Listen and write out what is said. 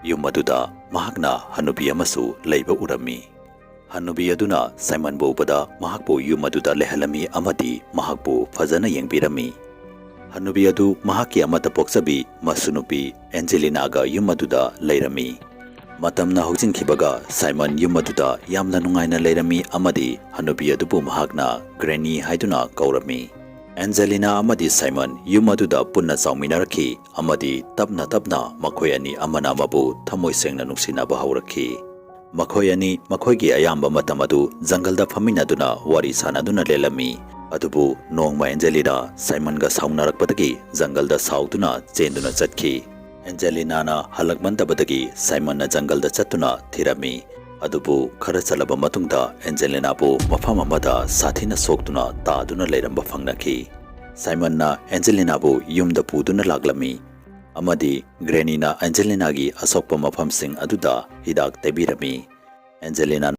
Yum aduda mahakna hanubi amasu leiba urami. Hanubi aduna Simon bu ubada mahakpu yum aduda lehalami amadi mahakpu fazana yengbirami. Hanubi adu mahaki amata poksabi masunupi Angelina ga yum aduda leirami. Matamna hojinkibaga Simon yum aduda yamna nungaina leirami amadi hanubi adubu mahakna Granny haiduna kaurami. Angelina amadi Simon yum aduda punna chauminaraki amadi tapna makhoi ani amana amabu thamoi sengna nungsinaba haurakhi. Makhoi ani makhoigi ayamba matam adu jangalda phaminaduna wari sanaduna lelami. Adubu nongma Angelina Simon ga saunnarakpadagi jangalda sauduna chenduna chatki. Angelina na halakmantabadagi Simon na jangalda chattuna thirami. Adubu khara chalaba matungda Angelina bu mafam amada sathina soktuna taaduna leiramba phangnakhi. Simon na Angelina bu yumda puduna laglami. Amadi Granny na Angelina gi asokpa mafam sing aduda hidak tebirami. Angelina